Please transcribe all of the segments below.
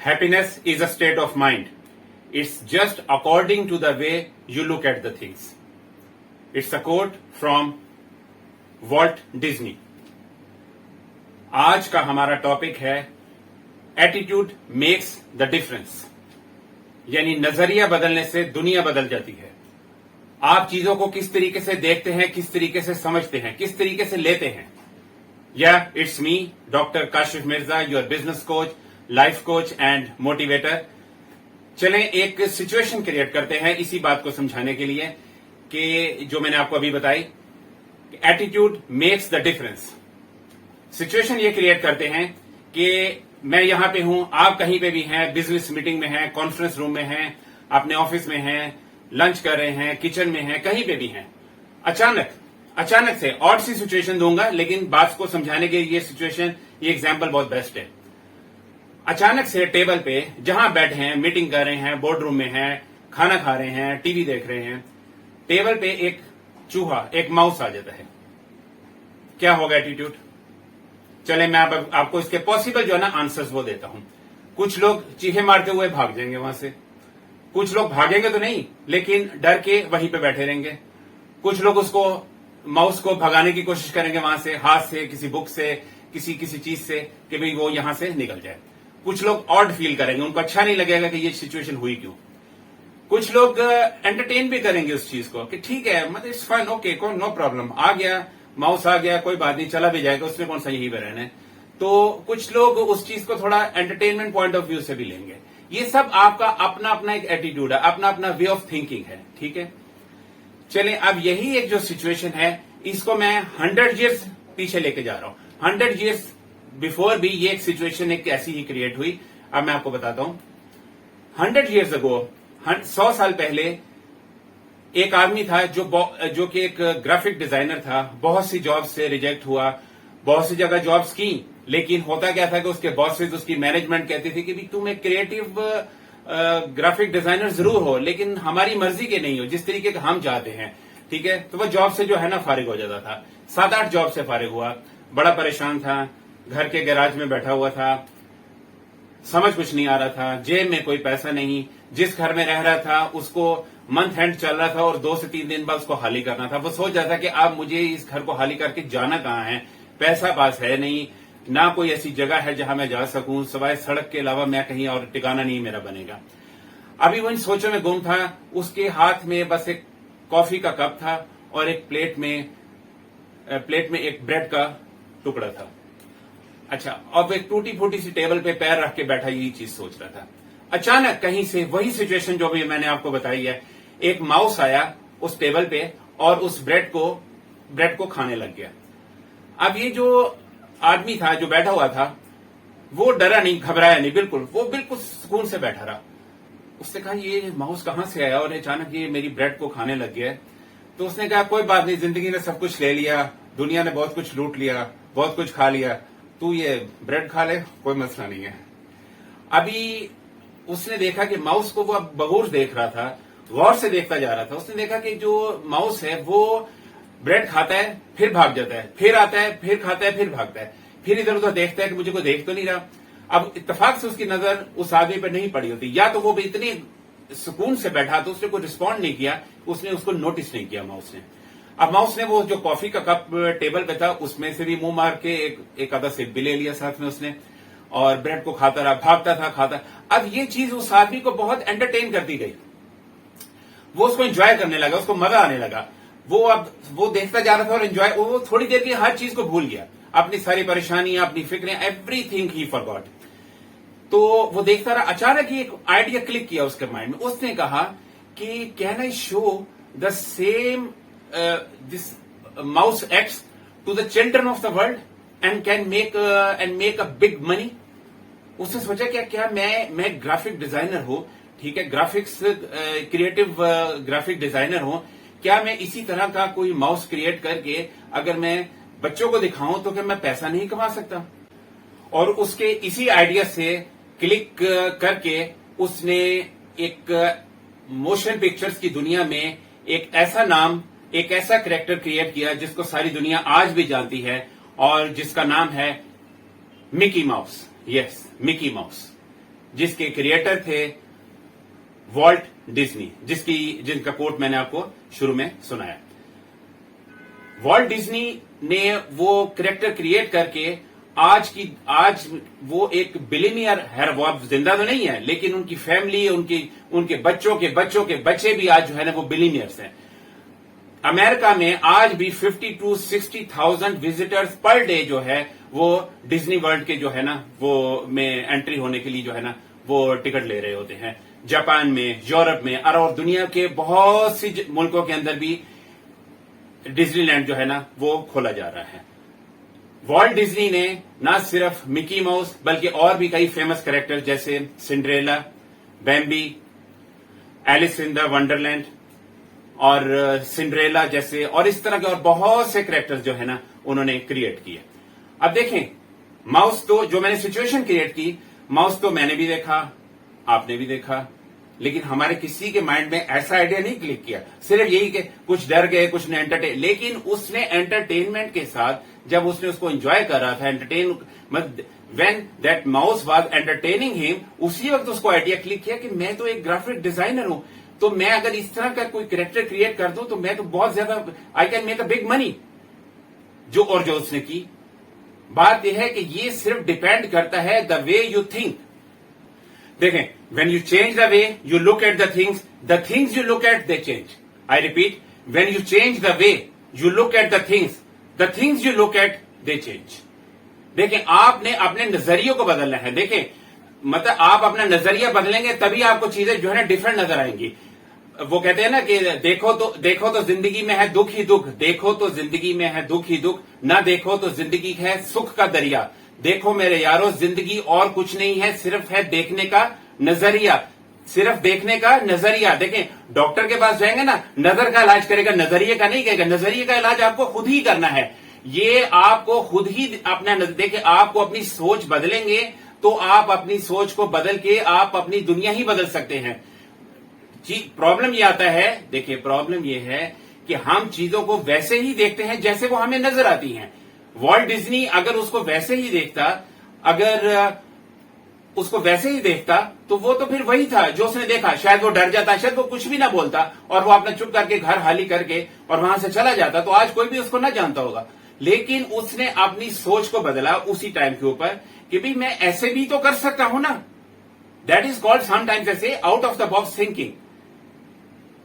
Happiness is a state of mind. It's just according to the way you look at the things. It's a quote from Walt Disney. आज का हमारा topic है attitude makes the difference, यानी नजरिया बदलने से दुनिया बदल जाती है। आप चीजों को किस तरीके से देखते हैं, किस तरीके से समझते हैं, किस तरीके से लेते हैं। या it's me doctor Kashif Mirza, your business coach, life coach and motivator. चलें एक सिचुएशन क्रिएट करते हैं इसी बात को समझाने के लिए कि जो मैंने आपको अभी बताई, attitude makes the difference. Situation ये क्रिएट करते हैं कि मैं यहां पे हूं, आप कहीं पे भी हैं, बिजनेस मीटिंग में हैं, कॉन्फ्रेंस रूम में हैं, अपने ऑफिस में हैं, लंच कर रहे हैं, किचन में हैं, कहीं पे भी हैं। अचानक से ऑड सी सिचुएशन दूंगा, लेकिन बात को समझाने के ये सिचुएशन, ये एग्जांपल बहुत बेस्ट है। अचानक से टेबल पे जहां बैठे हैं, मीटिंग कर रहे हैं, बोर्ड रूम में हैं, खाना खा रहे हैं, टीवी देख रहे हैं, टेबल पे एक चूहा, एक माउस आ जाता है। क्या होगा एटीट्यूड? चले मैं आपको इसके पॉसिबल जो है ना आंसर्स वो देता हूं। कुछ लोग चीखे मारते हुए भाग जाएंगे वहां से, कुछ लोग भागेंगे तो नहीं, लेकिन डर के वहीं पे बैठे रहेंगे। कुछ लोग उसको माउस को भगाने की कोशिश करेंगे वहां से, हाथ से, किसी बुक से, किसी चीज से, कि भाई वो यहां से निकल जाए। कुछ लोग ऑड फील करेंगे, उनको अच्छा नहीं लगेगा कि ये सिचुएशन हुई क्यों। कुछ लोग एंटरटेन भी करेंगे उस चीज को कि ठीक है, मतलब इट्स फाइन, ओके, कोई नो प्रॉब्लम, आ गया माउस, आ गया, कोई बात नहीं, चला भी जाएगा, उसमें कौन सा यही पे रहना है। तो कुछ लोग उस चीज को थोड़ा एंटरटेनमेंट पॉइंट ऑफ व्यू से भी लेंगे। ये सब आपका अपना अपना एक एटीट्यूड है, अपना अपना वे ऑफ थिंकिंग है, ठीक है। चलें अब यही एक जो सिचुएशन है, इसको मैं 100 ईयर्स पीछे लेके जा रहा हूं। 100 ईयर्स बिफोर भी ये एक सिचुएशन एक ऐसी ही क्रिएट हुई। अब मैं आपको बताता हूं। 100 ईयर्स अगो, 100 साल पहले एक आदमी था जो कि एक ग्राफिक डिजाइनर था। बहुत सी जॉब से रिजेक्ट हुआ, बहुत सी जगह जॉब्स की, लेकिन होता क्या था कि उसके बॉसेस, उसकी मैनेजमेंट कहती थी कि भी तुम एक क्रिएटिव ग्राफिक डिजाइनर जरूर हो, लेकिन हमारी मर्जी के नहीं हो, जिस तरीके का हम चाहते हैं, ठीक है। तो वह जॉब से जो है ना फारिग हो जाता था। 7-8 जॉब से फारिग हुआ, बड़ा परेशान था, घर के गैराज में बैठा हुआ था, समझ कुछ नहीं आ रहा था, जेब में कोई पैसा नहीं, जिस घर में रह रहा था उसको मंथ एंड चल रहा था और 2 से 3 दिन बाद उसको खाली करना था। वो सोच रहा था कि अब मुझे इस घर को खाली करके जाना कहाँ है, पैसा पास है नहीं, ना कोई ऐसी जगह है जहां मैं जा सकूं, सिवाय सड़क के अलावा मैं कहीं और ठिकाना नहीं मेरा बनेगा। अभी वो इन सोचों में गुम था। उसके हाथ में बस एक कॉफी का कप था और एक प्लेट में एक ब्रेड का टुकड़ा था। अच्छा, अब एक टूटी फूटी सी टेबल पे पैर रख के बैठा यही चीज सोच रहा था। अचानक कहीं से वही सिचुएशन जो भी मैंने आपको बताई है, एक माउस आया उस टेबल पे और उस ब्रेड को खाने लग गया। अब ये जो आदमी था जो बैठा हुआ था, वो डरा नहीं, घबराया नहीं, वो बिल्कुल सुकून से बैठा रहा। उसने कहा ये माउस कहां से आया और अचानक ये मेरी ब्रेड को खाने लग गया। तो उसने कहा कोई बात नहीं, जिंदगी ने सब कुछ ले लिया, दुनिया ने बहुत कुछ लूट लिया, बहुत कुछ खा लिया, तू ये ब्रेड खा ले, कोई मसला नहीं है। अभी उसने देखा कि माउस को वो अब बगौर देख रहा था, गौर से देखता जा रहा था। उसने देखा कि जो माउस है वो ब्रेड खाता है, फिर भाग जाता है, फिर आता है, फिर खाता है, फिर भागता है, फिर इधर उधर देखता है कि मुझे कोई देख तो नहीं रहा। अब इत्तेफाक से उसकी नजर उस आदमी पर नहीं पड़ी होती, या तो वो भी इतने सुकून से बैठा तो उसने कोई रिस्पॉन्ड नहीं किया, उसने उसको नोटिस नहीं किया माउस ने। अब माउस ने वो जो कॉफी का कप टेबल पे था उसमें से भी मुंह मार के एक आधा सिप भी ले लिया साथ में उसने, और ब्रेड को खाता रहा, भागता था, खाता। अब ये चीज उस आदमी को बहुत एंटरटेन करती गई, वो उसको एंजॉय करने लगा, उसको मजा आने लगा। वो देखता जा रहा था और एंजॉय, वो थोड़ी देर की हर चीज को भूल गया, अपनी सारी परेशानियां, अपनी फिक्रें, एवरीथिंग ही फॉरगॉट। तो वो देखता रहा। अचानक ही एक आइडिया क्लिक किया उसके माइंड में। उसने कहा कि can I show the same this mouse acts to the children of the world and can make a big money. उसने सोचा क्या मैं ग्राफिक डिजाइनर हूं, ठीक है, ग्राफिक्स क्रिएटिव ग्राफिक डिजाइनर हूं, क्या मैं इसी तरह का कोई माउस क्रिएट करके अगर मैं बच्चों को दिखाऊं तो क्या मैं पैसा नहीं कमा सकता? और उसके इसी आइडिया से क्लिक करके उसने एक मोशन पिक्चर्स की दुनिया में एक ऐसा नाम, एक ऐसा कैरेक्टर क्रिएट किया जिसको सारी दुनिया आज भी जानती है और जिसका नाम है Mickey mouse. Yes, Mickey mouse. जिसके क्रिएटर थे वॉल्ट डिज्नी, जिनका कोट मैंने आपको शुरू में सुनाया। वॉल्ट डिज्नी ने वो कैरेक्टर क्रिएट करके आज वो एक बिलियनियर है। वो अब जिंदा तो नहीं है, लेकिन उनकी फैमिली, उनके बच्चों के बच्चों के बच्चे भी आज जो है ना वो बिलियनियर्स हैं। अमेरिका में आज भी 50 to 60,000 विजिटर्स पर डे जो है वो डिज्नी वर्ल्ड के जो है ना वो में एंट्री होने के लिए जो है ना वो टिकट ले रहे होते हैं। जापान में, यूरोप में और दुनिया के बहुत सी मुल्कों के अंदर भी डिज्नीलैंड जो है ना वो खोला जा रहा है। वॉल्ट डिज्नी ने ना सिर्फ मिकी माउस बल्कि और भी कई फेमस कैरेक्टर जैसे Cinderella, Bambi, Alice in the Wonderland और सिंड्रेला जैसे और इस तरह के और बहुत से कैरेक्टर्स जो है ना उन्होंने क्रिएट किए। अब देखें, माउस तो जो मैंने सिचुएशन क्रिएट की, माउस तो मैंने भी देखा, आपने भी देखा, लेकिन हमारे किसी के माइंड में ऐसा आइडिया नहीं क्लिक किया। सिर्फ यही कि कुछ डर गए, कुछ ने एंटरटेन, लेकिन उसने एंटरटेनमेंट के साथ जब उसने उसको एंजॉय कर रहा था, when that mouse was entertaining him, उसी वक्त उसको आइडिया क्लिक किया कि मैं तो एक ग्राफिक डिजाइनर हूं, तो मैं अगर इस तरह का कोई कैरेक्टर क्रिएट कर दूं तो मैं तो बहुत ज्यादा I can make a big money. जो उसने की बात यह है कि ये सिर्फ डिपेंड करता है द वे यू थिंक। देखें, when you change the way you look at the things you look at they change. I repeat, when you change the way you look at the things you look at they change. देखें, आपने अपने नजरियों को बदलना है। देखें, मतलब आप अपना नजरिया बदलेंगे तभी आपको चीजें जो है ना डिफरेंट नजर आएंगी। वो कहते हैं ना कि देखो तो जिंदगी में है दुख ही दुख, देखो तो जिंदगी में है दुख ही दुख, ना देखो तो जिंदगी है सुख का दरिया। देखो मेरे यारों, जिंदगी और कुछ नहीं है, सिर्फ है देखने का नजरिया, सिर्फ देखने का नजरिया। देखें, डॉक्टर के पास जाएंगे ना, नजर का इलाज करेगा, नजरिए का नहीं कहेगा। नजरिए का इलाज आपको खुद ही करना है। ये आपको खुद ही अपना देखिए, आपको अपनी सोच बदलेंगे तो आप अपनी सोच को बदल के आप अपनी दुनिया ही बदल सकते हैं। जी, प्रॉब्लम ये आता है, देखिए प्रॉब्लम ये है कि हम चीजों को वैसे ही देखते हैं जैसे वो हमें नजर आती हैं। वॉल्ट डिज्नी अगर उसको वैसे ही देखता, उसको वैसे ही देखता तो वो तो फिर वही था जो उसने देखा। शायद वो डर जाता, शायद वो कुछ भी ना बोलता और वो अपना चुप करके घर खाली करके और वहां से चला जाता, तो आज कोई भी उसको ना जानता होगा। लेकिन उसने अपनी सोच को बदला उसी टाइम के ऊपर कि भाई मैं ऐसे भी तो कर सकता हूं ना। दैट इज कॉल्ड समटाइम्स ऐसे out of the box thinking.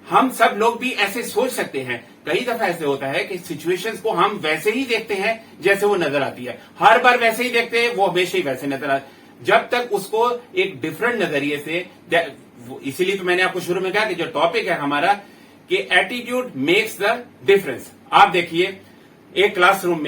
हम सब लोग भी ऐसे सोच सकते हैं। कई दफा ऐसे होता है कि सिचुएशंस को हम वैसे ही देखते हैं जैसे वो नजर आती है। हर बार वैसे ही देखते हैं, वो हमेशा ही वैसे नजर आती, जब तक उसको एक डिफरेंट नजरिए से। इसीलिए तो मैंने आपको शुरू में कहा कि जो टॉपिक है हमारा कि एटीट्यूड मेक्स द डिफरेंस। आप देखिए, एक क्लासरूम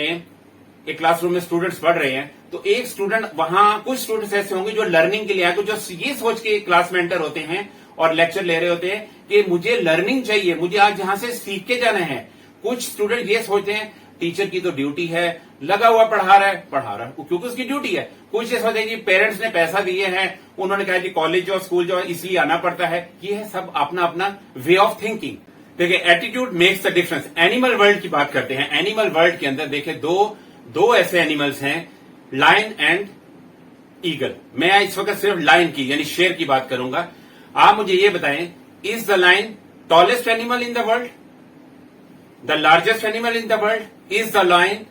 में स्टूडेंट्स पढ़ रहे हैं, तो एक स्टूडेंट, वहां कुछ स्टूडेंट्स ऐसे होंगे जो लर्निंग के लिए आए, जो ये सोच के क्लास में एंटर होते हैं और लेक्चर ले रहे होते हैं कि मुझे लर्निंग चाहिए, मुझे आज यहां से सीख के जाना है। कुछ स्टूडेंट ये सोचते हैं टीचर की तो ड्यूटी है, लगा हुआ पढ़ा रहा है क्योंकि उसकी ड्यूटी है। कुछ ये सोचते हैं कि पेरेंट्स ने पैसा दिए हैं, उन्होंने कहा कि कॉलेज जो स्कूल जो इसलिए आना पड़ता है। ये है सब अपना अपना वे ऑफ थिंकिंग। देखिए, attitude makes the difference. Animal world की बात करते हैं। एनिमल वर्ल्ड के अंदर देखिए दो ऐसे एनिमल्स हैं, लायन एंड ईगल। मैं इस वक्त सिर्फ लायन की यानी शेर की बात करूंगा। आप मुझे ये बताएं, is the lion tallest animal in the world, the largest animal in the world? Is the lion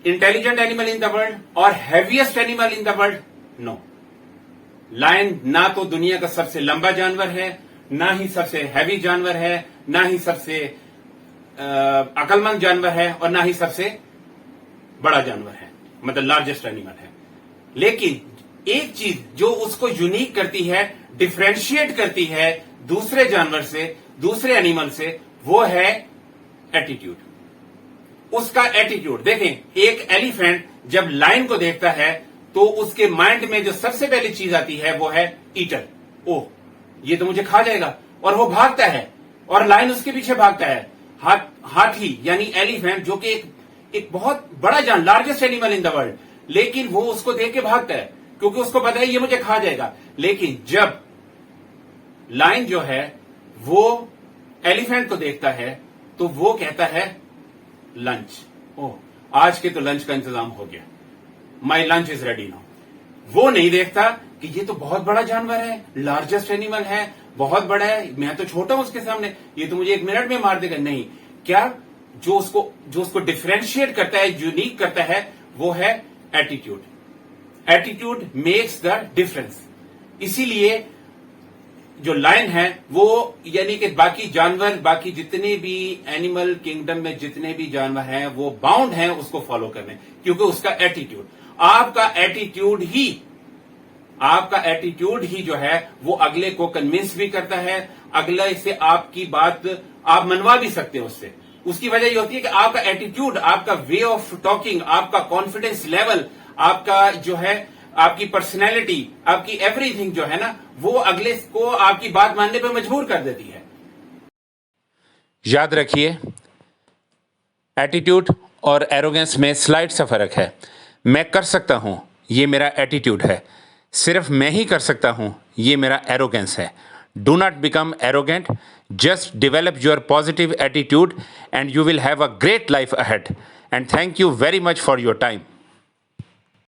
intelligent animal in the world और heaviest animal in the world? No. Lion ना तो दुनिया का सबसे लंबा जानवर है, ना ही सबसे हैवी जानवर है, ना ही सबसे अकलमंद जानवर है और ना ही सबसे बड़ा जानवर है, मतलब लार्जेस्ट एनिमल है। लेकिन एक चीज जो उसको यूनिक करती है, डिफरेंशिएट करती है दूसरे जानवर से, दूसरे एनिमल से, वो है एटीट्यूड। उसका एटीट्यूड देखें, एक एलिफेंट जब लायन को देखता है तो उसके माइंड में जो सबसे पहली चीज आती है वो है ईटर। ओह, ये तो मुझे खा जाएगा, और वो भागता है और लायन उसके पीछे भागता है। हाथी यानी एलिफेंट जो कि एक बहुत बड़ा largest animal in the world, लेकिन वो उसको देख के भागता है क्योंकि उसको पता है ये मुझे खा जाएगा। लेकिन जब लायन जो है वो एलिफेंट को देखता है तो वो कहता है लंच। ओह, आज के तो लंच का इंतजाम हो गया, my lunch is ready now. वो नहीं देखता कि ये तो बहुत बड़ा जानवर है, लार्जेस्ट एनिमल है, बहुत बड़ा है, मैं तो छोटा हूं उसके सामने, ये तो मुझे 1 मिनट में मार देगा। नहीं, क्या जो उसको डिफरेंशिएट करता है, यूनिक करता है, वो है attitude. Attitude makes the difference. इसीलिए जो लायन है वो, यानी कि बाकी जानवर, बाकी जितने भी एनिमल किंगडम में जितने भी जानवर हैं, वो बाउंड हैं उसको फॉलो करने, क्योंकि उसका एटीट्यूड, आपका एटीट्यूड ही जो है वो अगले को कन्विंस भी करता है, अगले से आपकी बात आप मनवा भी सकते हो उससे। उसकी वजह ये होती है कि आपका एटीट्यूड, आपका वे ऑफ टॉकिंग, आपका कॉन्फिडेंस लेवल, आपका जो है, आपकी पर्सनैलिटी, आपकी एवरीथिंग जो है ना, वो अगले को आपकी बात मानने पर मजबूर कर देती है। याद रखिए, एटीट्यूड और एरोगेंस में स्लाइड सा फर्क है। मैं कर सकता हूं, ये मेरा एटीट्यूड है। सिर्फ मैं ही कर सकता हूं, ये मेरा एरोगेंस है। Do not become arrogant, just develop your positive attitude and you will have a great life ahead. And thank you very much for your time.